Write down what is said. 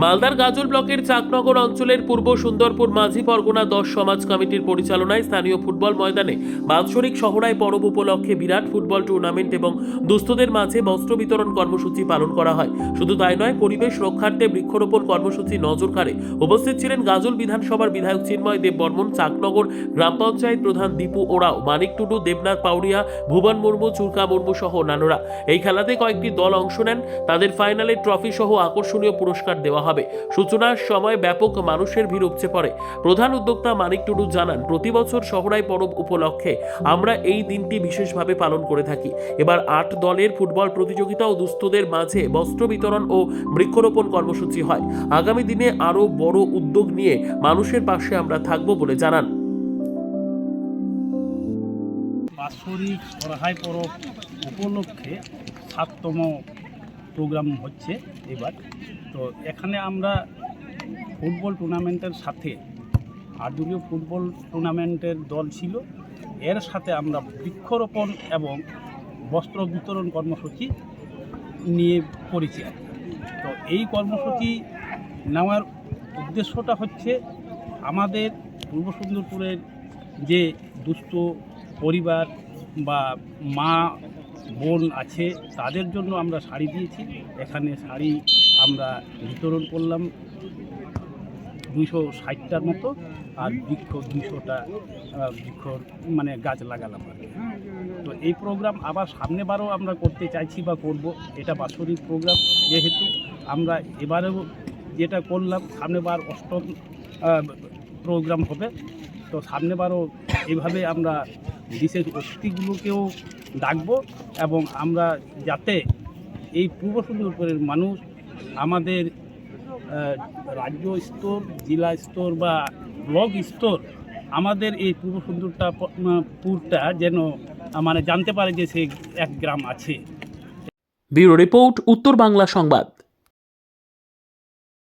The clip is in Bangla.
মালদার গাজল ব্লকের চাকনগর অঞ্চলের পূর্ব সুন্দরপুর মাঝি পরগনা 10 সমাজ কমিটির পরিচালনায় স্থানীয় ফুটবল ময়দানে বাৎসরিক সহরায় পরব উপলক্ষে বিরাট ফুটবল টুর্নামেন্ট এবং দুস্থদের মাঝে বস্ত্র বিতরণ কর্মসূচি পালন করা হয়। শুধু তাই নয়, পরিবেশ রক্ষার্থে বৃক্ষরোপণ কর্মসূচি নজর কাড়ে। উপস্থিত ছিলেন গাজল বিধানসভার বিধায়ক চিন্ময় দেব বর্মন, চাকনগর গ্রাম পঞ্চায়েত প্রধান দীপু ওরাও, মানিক টুডু, দেবনাথ পাউরিয়া, ভুবন মুর্মু, চুরকা মুর্মু সহ অন্যান্যরা। এই খেলাতে কয়েকটি দল অংশ নেন। তাদের ফাইনালে ট্রফি সহ আকর্ষণীয় পুরস্কার দেওয়া হবে। সূচনার সময় ব্যাপক মানুষের ভিড় উপচে পড়ে। প্রধান উদ্যোক্তা মানিক টুডু জানান, প্রতি বছর সহরাই পরব উপলক্ষে আমরা এই দিনটি বিশেষভাবে পালন করে থাকি। এবার 8 দলের ফুটবল প্রতিযোগিতা ও দুস্থদের মাঝে বস্ত্র বিতরণ ও বৃক্ষরোপণ কর্মসূচি হয়। আগামী দিনে আরও বড় উদ্যোগ নিয়ে মানুষের পাশে আমরা থাকব বলে জানান। বাৎসরিক সরাহাই পরব উপলক্ষে 7তম প্রোগ্রাম হচ্ছে এবার। তো এখানে আমরা ফুটবল টুর্নামেন্টের সাথে 8 দলীয় ফুটবল টুর্নামেন্টের দল ছিল, এর সাথে আমরা বৃক্ষরোপণ এবং বস্ত্র বিতরণ কর্মসূচি নিয়ে করেছি। তো এই কর্মসূচি নেওয়ার উদ্দেশ্যটা হচ্ছে আমাদের পূর্ব সুন্দরপুরের যে দুস্থ পরিবার বা মা বোন আছে তাদের জন্য আমরা শাড়ি দিয়েছি। এখানে শাড়ি আমরা বিতরণ করলাম 260টার মতো, আর বৃক্ষ 200টা বৃক্ষ মানে গাছ লাগালাম আর কি। তো এই প্রোগ্রাম আবার সামনেবারও আমরা করতে চাইছি বা করব। এটা বাৎসরিক প্রোগ্রাম যেহেতু আমরা এবারেও যেটা করলাম, সামনেবার 8ম প্রোগ্রাম হবে। তো সামনেবারও এভাবে আমরা বিশেষ অতিথিগুলোকেও ডাকবো এবং আমরা যাতে এই পূর্ব সুন্দরপুরের মানুষ আমাদের রাজ্য স্তর, জেলা স্তর বা ব্লক স্তর আমাদের এই পূর্ব সুন্দরপুরটা যেন মানে জানতে পারে যে সে এক গ্রাম আছে। ব্যুরো রিপোর্ট, উত্তর বাংলা সংবাদ।